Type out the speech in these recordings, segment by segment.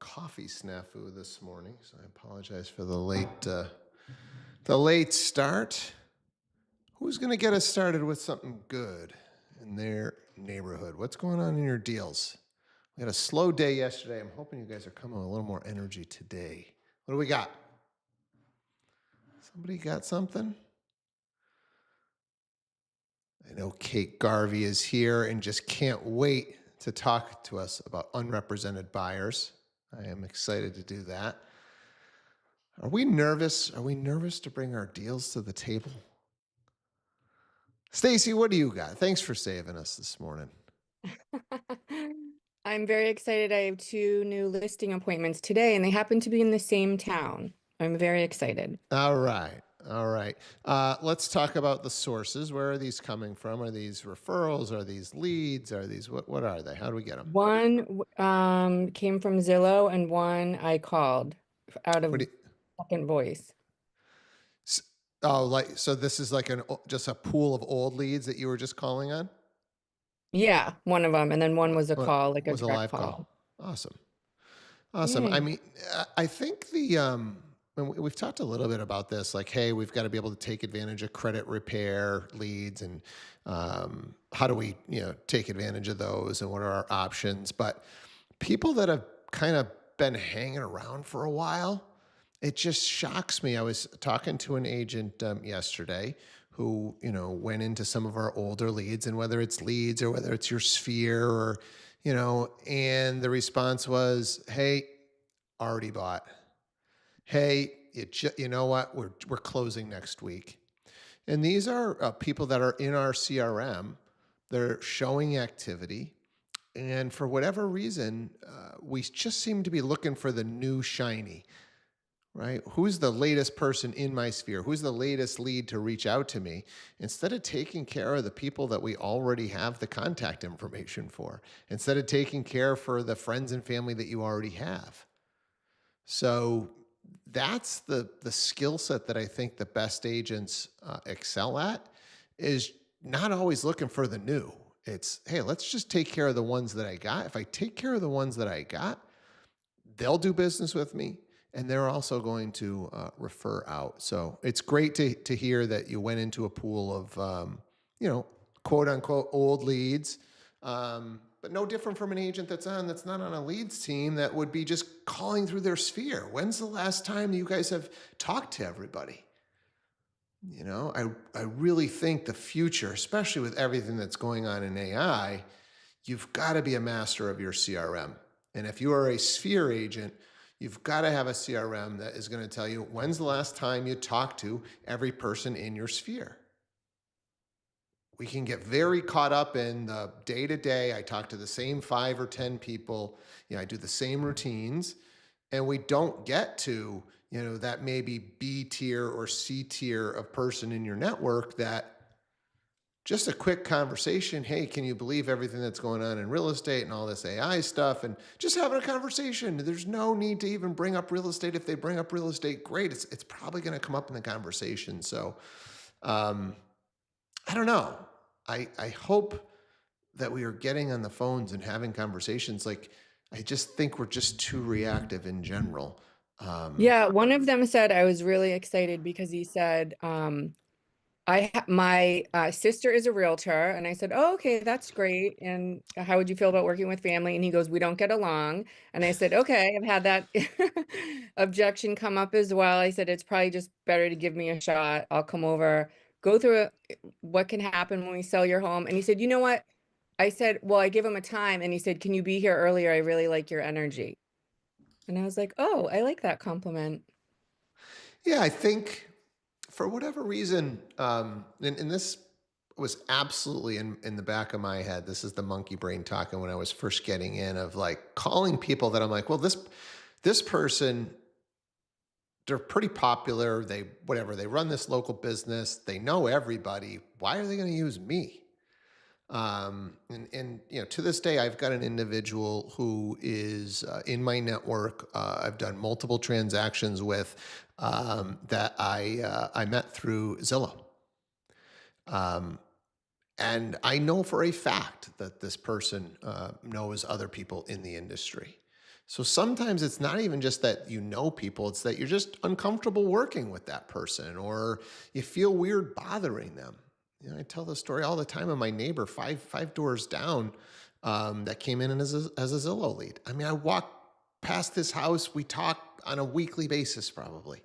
coffee snafu this morning, so I apologize for the late start. Who's going to get us started with something good in their neighborhood? What's going on in your deals? We had a slow day yesterday. I'm hoping you guys are coming with a little more energy today. What do we got? Somebody got something? I know Kate Garvey is here and just can't wait to talk to us about unrepresented buyers. I am excited to do that. Are we nervous? Are we nervous to bring our deals to the table? Stacy, what do you got? Thanks for saving us this morning. I'm very excited. I have two new listing appointments today, and they happen to be in the same town. I'm very excited. All right. All right. Let's talk about the sources. Where are these coming from? Are these referrals? Are these leads? Are these what are they? How do we get them? One came from Zillow, and one I called out What of do you, second voice. s- oh, like so this is like just a pool of old leads that you were just calling on? Yeah, one of them, and then one was a What call, like a was a direct live call. call? Awesome. Awesome. I Yay. mean, I think and we've talked a little bit about this, like, hey, we've got to be able to take advantage of credit repair leads, and how do we, take advantage of those, and what are our options? But people that have kind of been hanging around for a while, it just shocks me. I was talking to an agent yesterday who, went into some of our older leads, and whether it's leads or whether it's your sphere or, and the response was, hey, already bought. Hey, you know what? We're closing next week. And these are people that are in our CRM. They're showing activity. And for whatever reason, we just seem to be looking for the new shiny, right? Who's the latest person in my sphere? Who's the latest lead to reach out to me? Instead of taking care of the people that we already have the contact information for, instead of taking care for the friends and family that you already have. So that's the skill set that I think the best agents excel at, is not always looking for the new. It's, hey, let's just take care of the ones that I got. If I take care of the ones that I got, they'll do business with me, and they're also going to refer out. So it's great to hear that you went into a pool of you know quote unquote old leads, but no different from an agent that's not on a leads team that would be just calling through their sphere. When's the last time you guys have talked to everybody? I really think the future, especially with everything that's going on in AI, you've got to be a master of your CRM. And if you are a sphere agent, you've got to have a CRM that is going to tell you when's the last time you talked to every person in your sphere. We can get very caught up in the day to day. I talk to the same 5 or 10 people. I do the same routines, and we don't get to, that maybe B tier or C tier of person in your network that just a quick conversation. Hey, can you believe everything that's going on in real estate and all this AI stuff? And just having a conversation. There's no need to even bring up real estate. If they bring up real estate, great. It's probably going to come up in the conversation. So um, I don't know. I hope that we are getting on the phones and having conversations. Like, I just think we're just too reactive in general. Um, Yeah, one of them said I was really excited because he said, my sister is a realtor, and I said, "Oh, okay, that's great. And how would you feel about working with family?" And he goes, "We don't get along." And I said, "Okay, I've had that objection come up as well." I said, "It's probably just better to give me a shot. I'll come over, go through what can happen when we sell your home." And he said, "You know what?" I said, "Well, I give him a time," and he said, "Can you be here earlier? I really like your energy." And I was like, "Oh, I like that compliment." yeah, I think for whatever reason, and this was absolutely in the back of my head. This is the monkey brain talking when I was first getting in, of like calling people that I'm like, well, this person, they're pretty popular. They run this local business. They know everybody. Why are they going to use me? And to this day, I've got an individual who is in my network. I've done multiple transactions with, that I met through Zillow. Um, and I know for a fact that this person knows other people in the industry. So sometimes it's not even just that you know people, it's that you're just uncomfortable working with that person or you feel weird bothering them. I tell the story all the time of my neighbor five doors down that came in as a Zillow lead. I mean, I walk past his house, we talk on a weekly basis probably.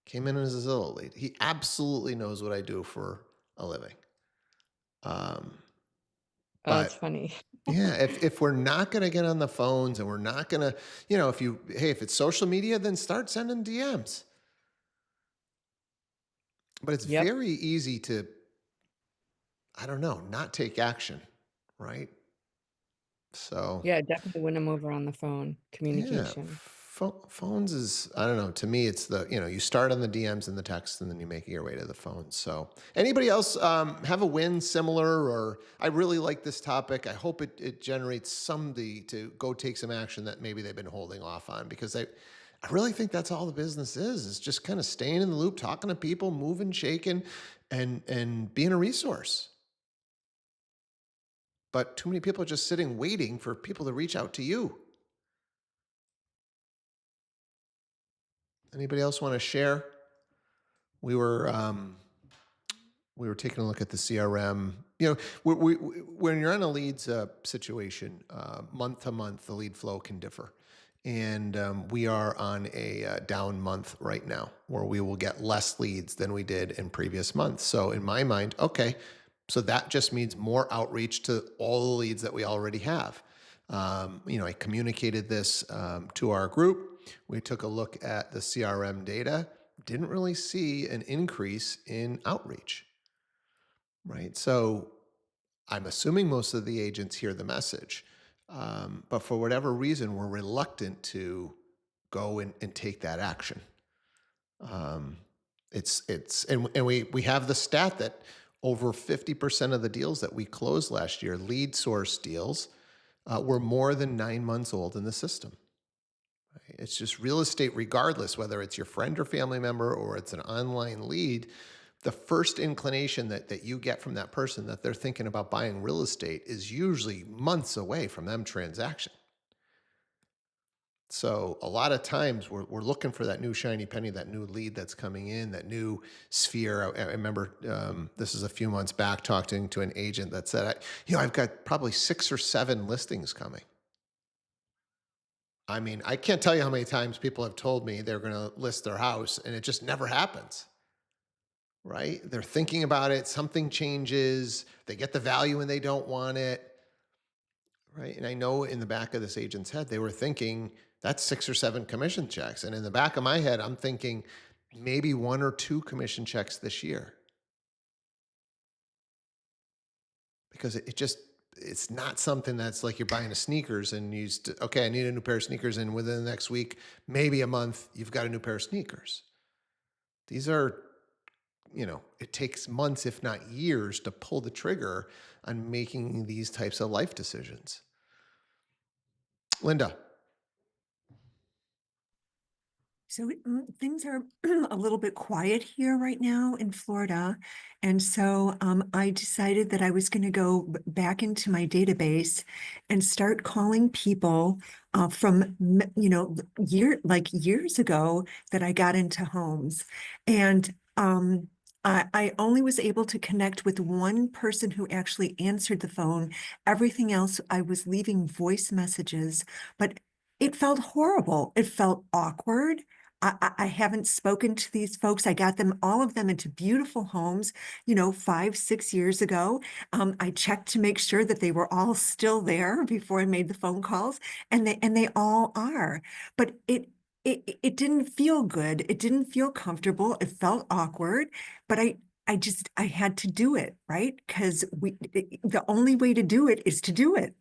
Came in as a Zillow lead. He absolutely knows what I do for a living. Um, Oh, it's but funny. yeah, if we're not gonna get on the phones and we're not gonna, if it's social media, then start sending DMs. But it's Yep. very easy to, I don't know, not take action, right? So Yeah, definitely win 'em over on the phone, yeah, communication. phones is, I don't know. To me, it's you start on the DMs and the text, and then you make your way to the phones. So, anybody else have a win similar, or I really like this topic. I hope it generates somebody to go take some action that maybe they've been holding off on because I really think that's all the business is just kind of staying in the loop, talking to people, moving, shaking, and being a resource. But too many people are just sitting waiting for people to reach out to you. Anybody else want to share? We were we were taking a look at the CRM. When you're on a leads situation, month to month, the lead flow can differ. And we are on a down month right now where we will get less leads than we did in previous months. So, in my mind, okay, so that just means more outreach to all the leads that we already have. I communicated this to our group. We took a look at the CRM data, didn't really see an increase in outreach, right? So I'm assuming most of the agents hear the message, but for whatever reason, we're reluctant to go and take that action. Um, and we have the stat that over 50% of the deals that we closed last year, lead source deals, were more than 9 months old in the system. Right? It's just real estate, regardless whether it's your friend or family member or it's an online lead. The first inclination that you get from that person that they're thinking about buying real estate is usually months away from them transaction. So a lot of times we're looking for that new shiny penny, that new lead that's coming in, that new sphere. I remember this is a few months back talking to an agent that said, I've got probably 6 or 7 listings coming. I mean, I can't tell you how many times people have told me they're going to list their house and it just never happens, right? They're thinking about it, something changes, they get the value and they don't want it, right? And I know in the back of this agent's head, they were thinking that's 6 or 7 commission checks. And in the back of my head, I'm thinking maybe 1 or 2 commission checks this year because it just, it's not something that's like you're buying a sneakers and okay, I need a new pair of sneakers. And within the next week, maybe a month, you've got a new pair of sneakers. These are, it takes months, if not years, to pull the trigger on making these types of life decisions. Linda. So things are a little bit quiet here right now in Florida. And so I decided that I was going to go back into my database and start calling people from, years ago that I got into homes. And I only was able to connect with one person who actually answered the phone. Everything else, I was leaving voice messages, but it felt horrible. It felt awkward. I haven't spoken to these folks. I got them, all of them, into beautiful homes, 5, 6 years ago. I checked to make sure that they were all still there before I made the phone calls, and they all are. But it didn't feel good. It didn't feel comfortable. It felt awkward. But I had to do it, right? Because the only way to do it is to do it.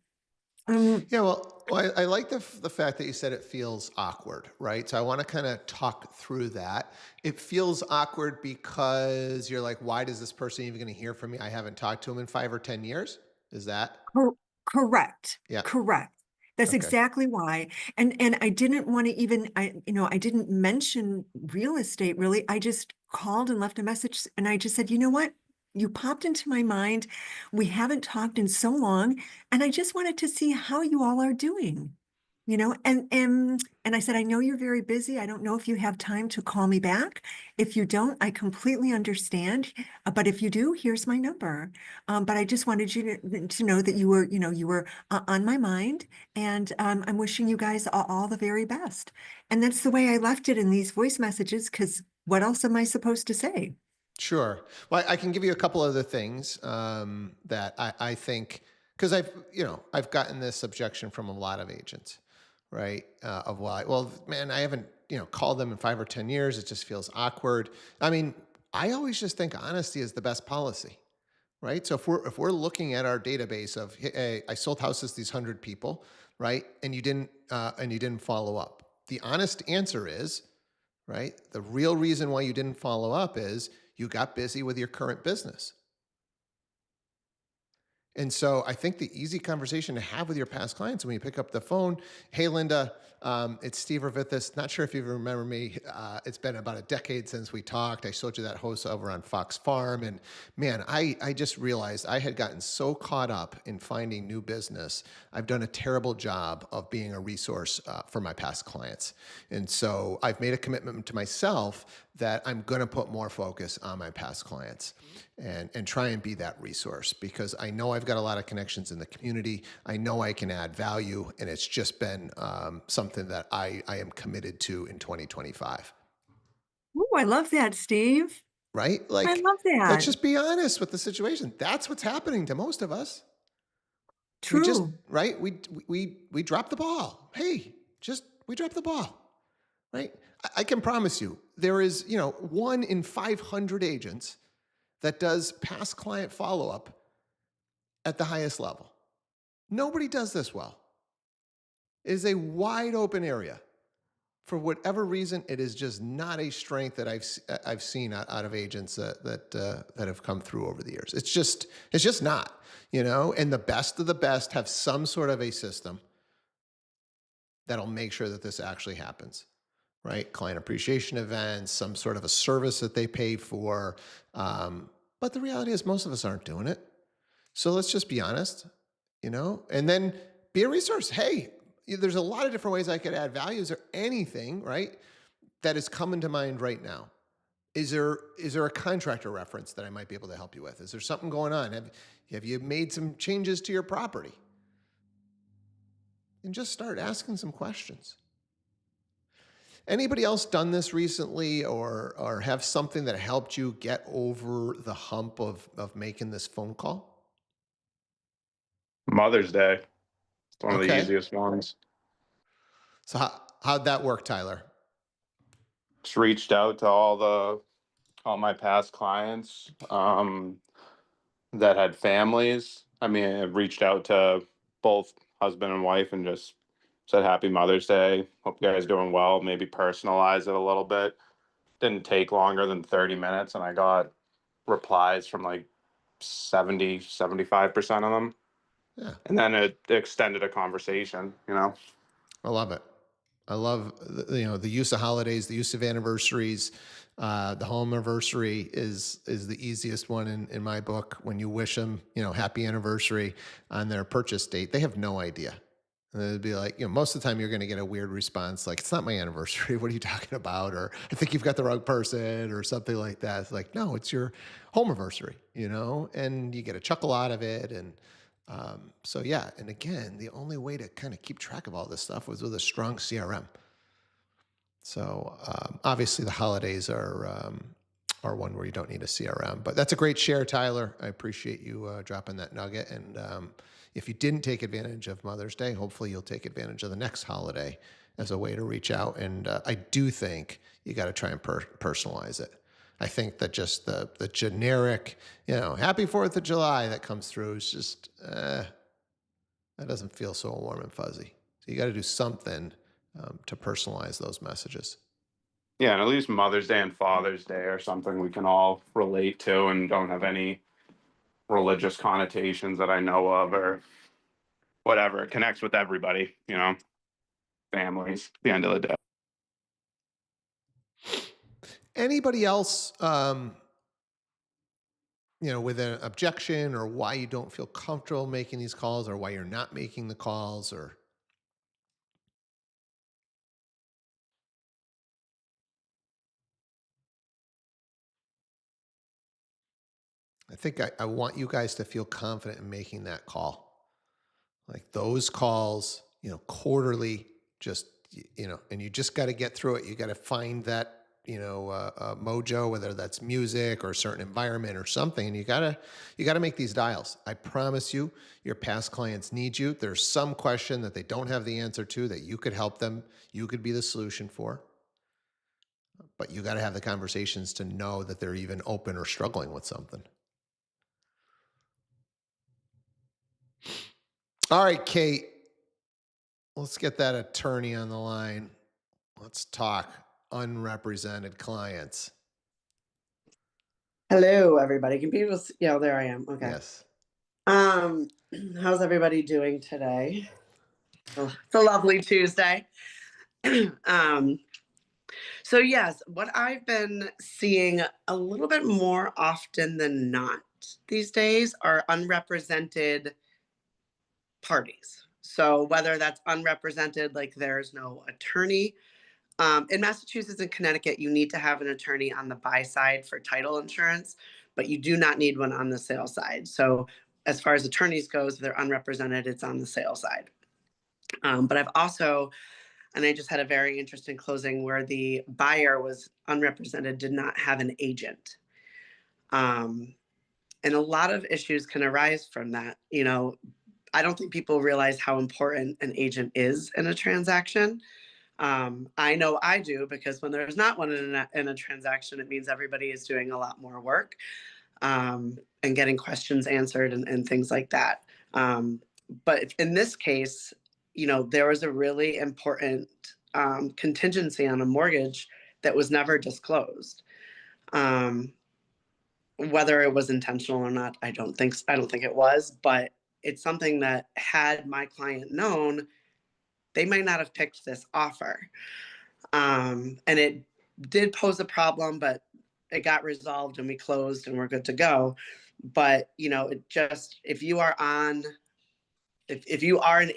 Um, Yeah, well, I like the fact that you said it feels awkward, right? So I want to kind of talk through that. It feels awkward because you're like, why does this person even going to hear from me? I haven't talked to him in 5 or 10 years. Is that? Cor- Correct. Yeah. Correct. That's Okay. exactly why. And I didn't want to even I didn't mention real estate really. I just called and left a message and I just said, you know what? You popped into my mind. We haven't talked in so long, and I just wanted to see how you all are doing. And I said, I know you're very busy. I don't know if you have time to call me back. If you don't, I completely understand. But if you do, here's my number. But I just wanted you to know that you were on my mind, and I'm wishing you guys all the very best. And that's the way I left it in these voice messages, because what else am I supposed to say? Sure. Well, I can give you a couple other things that I think, because I've gotten this objection from a lot of agents, right? Of why, well, man, I haven't, called them in 5 or 10 years. It just feels awkward. I mean, I always just think honesty is the best policy, right? So if we're looking at our database of, hey, I sold houses to these 100 people, right? And you didn't follow up. The honest answer is, right? The real reason why you didn't follow up is you got busy with your current business. And so I think the easy conversation to have with your past clients when you pick up the phone, hey, Linda, it's Steve Ravithis. Not sure if you remember me. It's been about a decade since we talked. I showed you that host over on Fox Farm. And man, I just realized I had gotten so caught up in finding new business. I've done a terrible job of being a resource for my past clients. And so I've made a commitment to myself that I'm going to put more focus on my past clients and try and be that resource, because I know I've got a lot of connections in the community. I know I can add value, and it's just been something that I am committed to in 2025. Oh, I love that, Steve. Right? I Like, love let's that. just be honest with the situation. That's what's happening to most of us. We just, True. right? We drop the ball. Hey, just we drop the ball. Right? I can promise you, there is 1 in 500 agents that does past client follow up at the highest level. Nobody does this well. It is a wide open area. For whatever reason, it is just not a strength that I've seen out of agents that have come through over the years. It's just not, And the best of the best have some sort of a system that'll make sure that this actually happens, right? Client appreciation events, some sort of a service that they pay for. But the reality is, most of us aren't doing it. So let's just be honest, and then be a resource. Hey, there's a lot of different ways I could add value. Is there anything, right, that is coming to mind right now? Is there a contractor reference that I might be able to help you with? Is there something going on? Have you made some changes to your property? And just start asking some questions. Anybody else done this recently, or have something that helped you get over the hump of making this phone call? Mother's Day. It's one of the Okay. easiest ones. So how'd that work, Tyler? Just reached out to all my past clients that had families. I mean, I reached out to both husband and wife and just said Happy Mother's Day. Hope you guys doing well. Maybe personalize it a little bit. Didn't take longer than 30 minutes, and I got replies from like 75% of them. Yeah. And then it extended a conversation. I love it. I love the use of holidays, the use of anniversaries. The home anniversary is the easiest one in my book. When you wish them, happy anniversary on their purchase date, they have no idea. And it'd be like, most of the time you're going to get a weird response like, "It's not my anniversary. What are you talking about?" Or, "I think you've got the wrong person," or something like that. It's like, no, it's your home anniversary, and you get a chuckle out of it. And so, yeah. And again, the only way to kind of keep track of all this stuff was with a strong CRM. So obviously the holidays are one where you don't need a CRM. But that's a great share, Tyler. I appreciate you dropping that nugget. And if you didn't take advantage of Mother's Day, hopefully you'll take advantage of the next holiday as a way to reach out. And I do think you got to try and personalize it. I think that just the generic, Happy 4th of July that comes through is just that doesn't feel so warm and fuzzy. So you got to do something to personalize those messages. Yeah, and at least Mother's Day and Father's Day are something we can all relate to and don't have any religious connotations that I know of or whatever. It connects with everybody, families, at the end of the day. Anybody else, with an objection, or why you don't feel comfortable making these calls, or why you're not making the calls, or I think I want you guys to feel confident in making that call. Like those calls, quarterly, just, and you just got to get through it. You got to find that, mojo, whether that's music or a certain environment or something. And you gotta make these dials. I promise you, your past clients need you. There's some question that they don't have the answer to that you could help them. You could be the solution for, but you got to have the conversations to know that they're even open or struggling with something. All right, Kate, let's get that attorney on the line. Let's talk unrepresented clients. Hello, everybody. Can people yeah, there I am. Okay. Yes. Um, how's everybody doing today? Oh, it's a lovely Tuesday. um, so yes, what I've been seeing a little bit more often than not these days are unrepresented parties. So whether that's unrepresented, like there's no attorney. In Massachusetts and Connecticut, you need to have an attorney on the buy side for title insurance, but you do not need one on the sale side. So as far as attorneys goes, if they're unrepresented, it's on the sale side. But I've also, and I just had a very interesting closing where the buyer was unrepresented, did not have an agent. And a lot of issues can arise from that. I don't think people realize how important an agent is in a transaction. I know I do, because when there's not one in a transaction, it means everybody is doing a lot more work, and getting questions answered and things like that. But in this case, there was a really important contingency on a mortgage that was never disclosed. Whether it was intentional or not, I don't think it was, but it's something that, had my client known, they might not have picked this offer. And it did pose a problem, but it got resolved and we closed and we're good to go. But it just, if you are an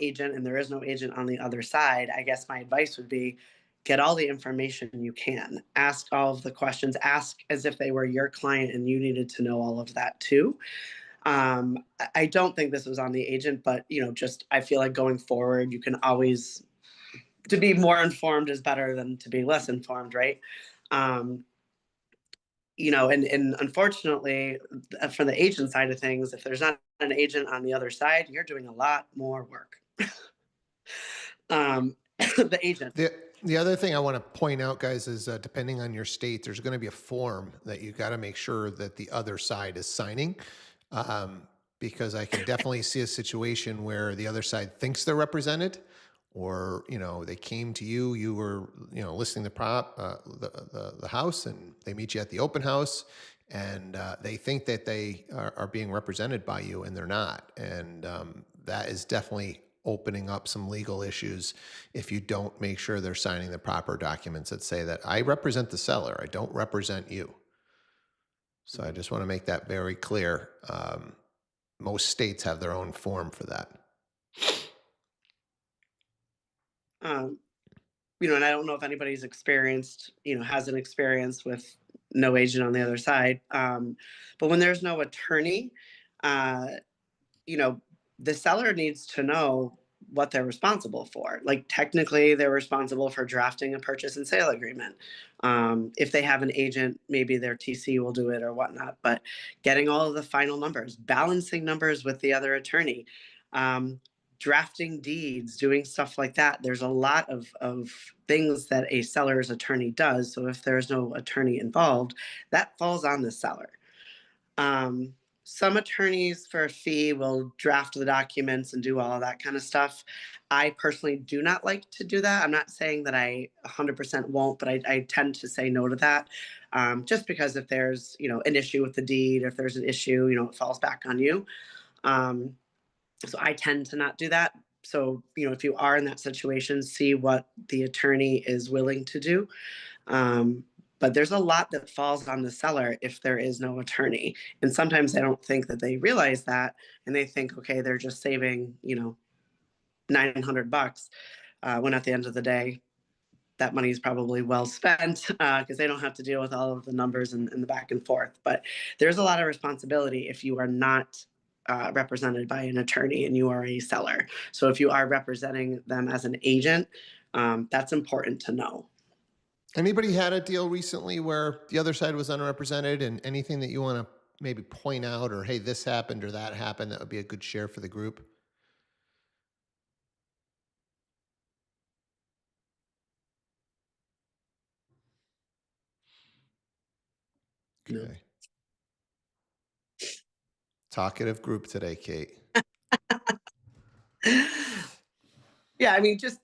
agent and there is no agent on the other side, I guess my advice would be, get all the information you can, ask all of the questions, ask as if they were your client and you needed to know all of that too. I don't think this was on the agent, but just, I feel like going forward, you can always, to be more informed is better than to be less informed, right? And unfortunately, from the agent side of things, if there's not an agent on the other side, you're doing a lot more work. The agent. The other thing I want to point out, guys, is depending on your state, there's going to be a form that you got to make sure that the other side is signing. Because I can definitely see a situation where the other side thinks they're represented, or they came to you, you were listing the house, and they meet you at the open house, and they think that they are being represented by you, and they're not, and that is definitely opening up some legal issues if you don't make sure they're signing the proper documents that say that I represent the seller, I don't represent you. So I just want to make that very clear. Most states have their own form for that. And I don't know if anybody's has an experience with no agent on the other side. But when there's no attorney, the seller needs to know what they're responsible for. Like, technically, they're responsible for drafting a purchase and sale agreement. If they have an agent, maybe their TC will do it or whatnot, but getting all of the final numbers, balancing numbers with the other attorney, drafting deeds, doing stuff like that. There's a lot of things that a seller's attorney does. So if there's no attorney involved, that falls on the seller. Some attorneys for a fee will draft the documents and do all of that kind of stuff. I personally do not like to do that. I'm not saying that I 100% won't, but I tend to say no to that. Just because if there's, an issue with the deed, or if there's an issue, it falls back on you. So I tend to not do that. So, if you are in that situation, see what the attorney is willing to do. But there's a lot that falls on the seller if there is no attorney. And sometimes I don't think that they realize that. And they think, okay, they're just saving, $900, when at the end of the day, that money is probably well spent because they don't have to deal with all of the numbers and the back and forth. But there's a lot of responsibility if you are not represented by an attorney and you are a seller. So if you are representing them as an agent, that's important to know. Anybody had a deal recently where the other side was unrepresented, and anything that you want to maybe point out, or hey, this happened or that happened, that would be a good share for the group? No. Okay. Talkative group today, Kate. Yeah, I mean, just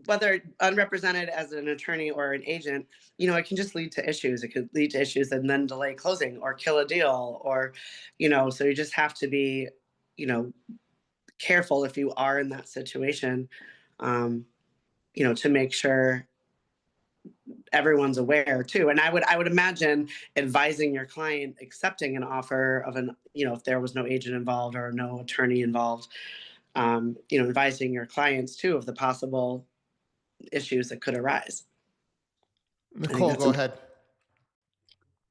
whether unrepresented as an attorney or an agent, it can just lead to issues. It could lead to issues and then delay closing or kill a deal or, so you just have to be, careful if you are in that situation, to make sure everyone's aware too. And I would imagine advising your client accepting an offer of if there was no agent involved or no attorney involved, advising your clients too of the possible issues that could arise. Nicole, go ahead.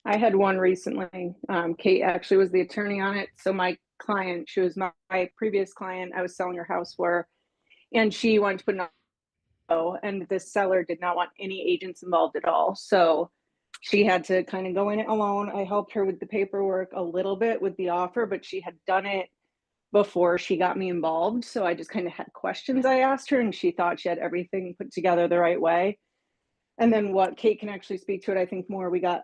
I had one recently. Kate actually was the attorney on it. So my client, she was my previous client I was selling her house for, and she wanted to put an offer, and the seller did not want any agents involved at all. So she had to kind of go in it alone. I helped her with the paperwork a little bit with the offer, but she had done it before she got me involved. So I just kind of had questions I asked her, and she thought she had everything put together the right way. And then what Kate can actually speak to it, I think more, we got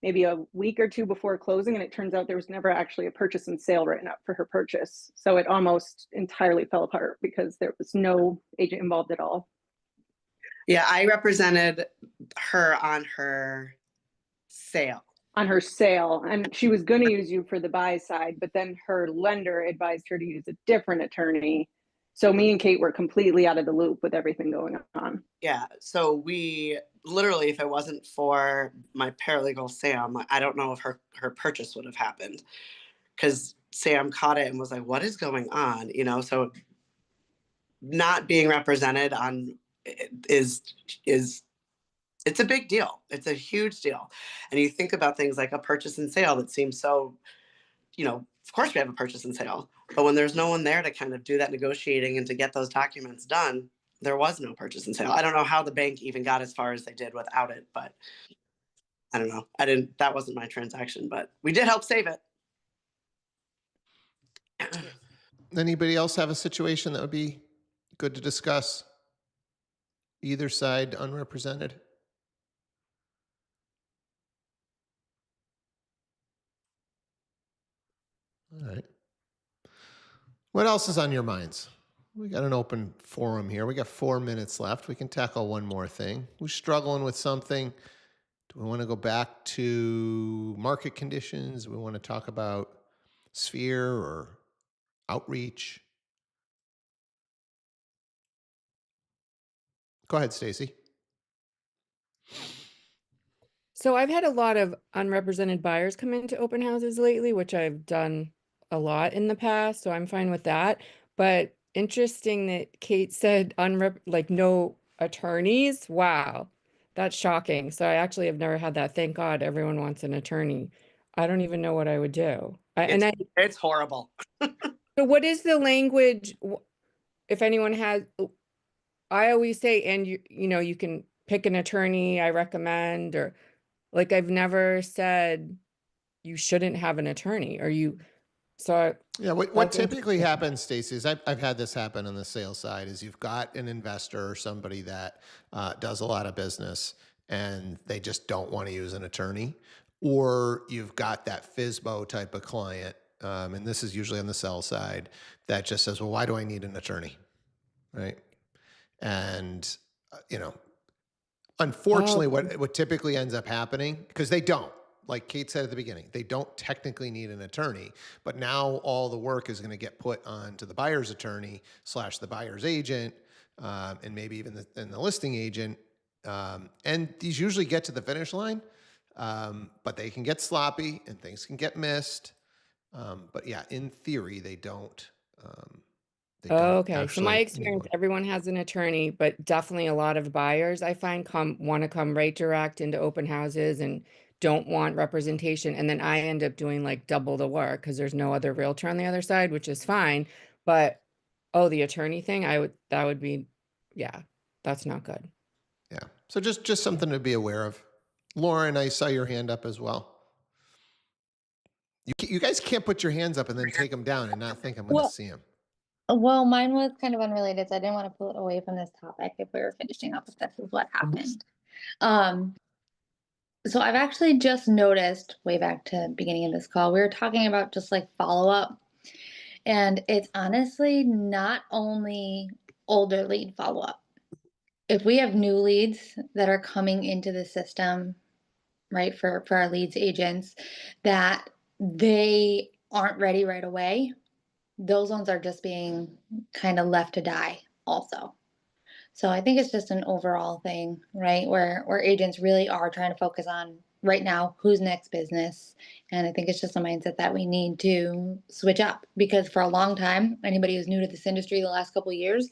maybe a week or two before closing, and it turns out there was never actually a purchase and sale written up for her purchase. So it almost entirely fell apart because there was no agent involved at all. Yeah, I represented her on her sale. On her sale, and she was going to use you for the buy side, but then her lender advised her to use a different attorney. So me and Kate were completely out of the loop with everything going on. Yeah, so we literally, if it wasn't for my paralegal Sam, I don't know if her purchase would have happened, because Sam caught it and was like, "What is going on?" So not being represented on is it's a big deal. It's a huge deal. And you think about things like a purchase and sale that seems so, of course we have a purchase and sale, but when there's no one there to kind of do that negotiating and to get those documents done, there was no purchase and sale. I don't know how the bank even got as far as they did without it, but I don't know. That wasn't my transaction, but we did help save it. Anybody else have a situation that would be good to discuss? Either side unrepresented? All right. What else is on your minds? We got an open forum here. We got 4 minutes left. We can tackle one more thing. Who's struggling with something? Do we want to go back to market conditions? We want to talk about sphere or outreach? Go ahead, Stacy. So I've had a lot of unrepresented buyers come into open houses lately, which I've done a lot in the past, so I'm fine with that. But interesting that Kate said like no attorneys. Wow, that's shocking. So I actually have never had that. Thank God everyone wants an attorney. I don't even know what I would do. It's horrible. So what is the language? If anyone has, I always say, and you can pick an attorney I recommend, or like I've never said you shouldn't have an attorney, or you. So yeah, what typically happens, Stacey, is I've had this happen on the sales side. Is you've got an investor or somebody that does a lot of business, and they just don't want to use an attorney, or you've got that FISBO type of client, and this is usually on the sell side, that just says, "Well, why do I need an attorney?" Right? And unfortunately, what typically ends up happening, because they don't, like Kate said at the beginning, they don't technically need an attorney, but now all the work is going to get put onto the buyer's attorney / the buyer's agent, and maybe even the listing agent. And these usually get to the finish line, but they can get sloppy and things can get missed. But yeah, in theory, they don't They don't Okay, so my actually need experience, one. everyone has an attorney, but definitely a lot of buyers I find want to come right direct into open houses and don't want representation. And then I end up doing like double the work because there's no other realtor on the other side, which is fine. But oh, the attorney thing, that would be, yeah, that's not good. Yeah. So just something to be aware of. Lauren, I saw your hand up as well. You guys can't put your hands up and then take them down and not think I'm going to Well, see them. well, mine was kind of unrelated, so I didn't want to pull it away from this topic if we were finishing up if this is what happened. Um, so I've actually just noticed way back to the beginning of this call, we were talking about just like follow-up. And it's honestly not only older lead follow-up. If we have new leads that are coming into the system, right, for our leads agents, that they aren't ready right away, those ones are just being kind of left to die also. So I think it's just an overall thing, right? Where agents really are trying to focus on right now who's next business. And I think it's just a mindset that we need to switch up because for a long time, anybody who's new to this industry the last couple of years,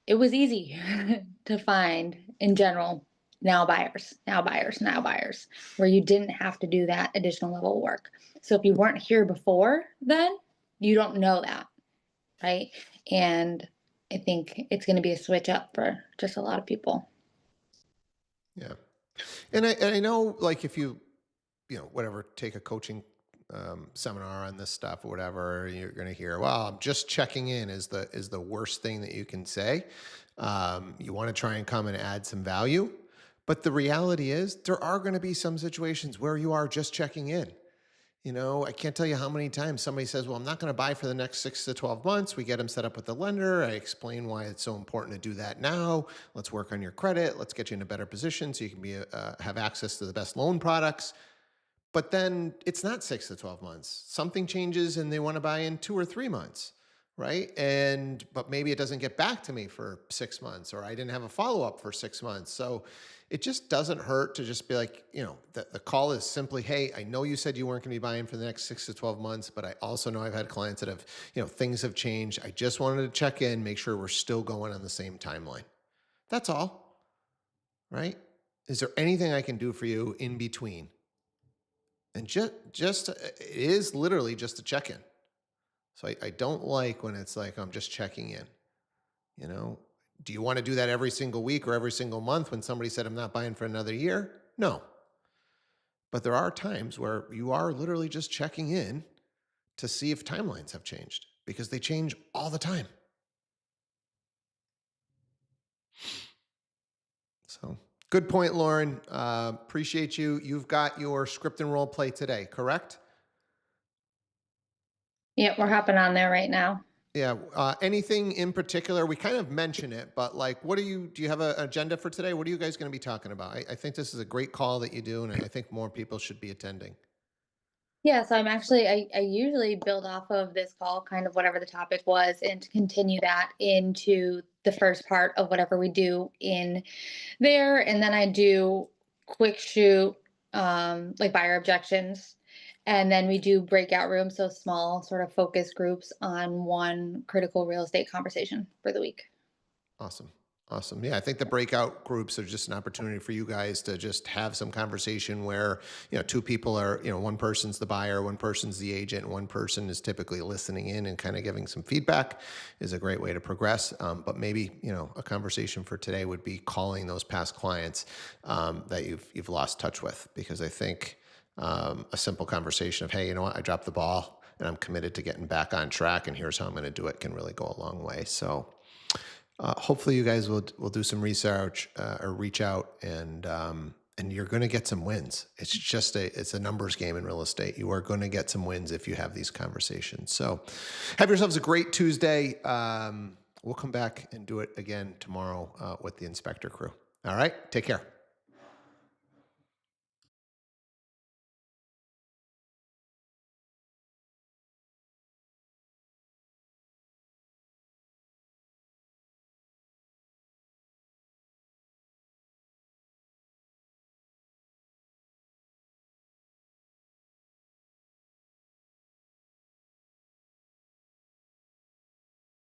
it was easy to find in general now buyers, now buyers, now buyers, where you didn't have to do that additional level of work. So if you weren't here before then, you don't know that, right? And I think it's going to be a switch up for just a lot of people. Yeah. And I know, like, if you whatever, take a coaching seminar on this stuff or whatever, you're going to hear, well, I'm just checking in is the worst thing that you can say. You want to try and come and add some value. But the reality is there are going to be some situations where you are just checking in. I can't tell you how many times somebody says, well, I'm not going to buy for the next 6 to 12 months. We get them set up with the lender. I explain why it's so important to do that now. Let's work on your credit. Let's get you in a better position so you can have access to the best loan products. But then it's not 6 to 12 months. Something changes and they want to buy in 2 or 3 months, right? But maybe it doesn't get back to me for 6 months, or I didn't have a follow-up for 6 months. So it just doesn't hurt to just be like, the call is simply, hey, I know you said you weren't going to be buying for the next 6 to 12 months, but I also know I've had clients that have, things have changed. I just wanted to check in, make sure we're still going on the same timeline. That's all, right? Is there anything I can do for you in between? And just it is literally just a check-in. So I don't like when it's like, I'm just checking in. Do you want to do that every single week or every single month when somebody said, I'm not buying for another year? No. But there are times where you are literally just checking in to see if timelines have changed, because they change all the time. So good point, Lauren. Appreciate you. You've got your script and role play today, correct? Yep, we're hopping on there right now. Yeah. Anything in particular? We kind of mention it, but like, do you have an agenda for today? What are you guys going to be talking about? I think this is a great call that you do, and I think more people should be attending. Yeah, so I usually build off of this call, kind of whatever the topic was, and to continue that into the first part of whatever we do in there. And then I do quick shoot, like buyer objections. And then we do breakout rooms, so small sort of focus groups on one critical real estate conversation for the week. Awesome. Yeah, I think the breakout groups are just an opportunity for you guys to just have some conversation where, two people are, one person's the buyer, one person's the agent, and one person is typically listening in and kind of giving some feedback is a great way to progress. But maybe, a conversation for today would be calling those past clients that you've lost touch with, because I think a simple conversation of, hey, you know what, I dropped the ball and I'm committed to getting back on track, and here's how I'm going to do it, can really go a long way. So hopefully you guys will do some research or reach out, and you're going to get some wins. It's a numbers game in real estate. You are going to get some wins if you have these conversations. So have yourselves a great Tuesday. We'll come back and do it again tomorrow with the inspector crew. All right. Take care.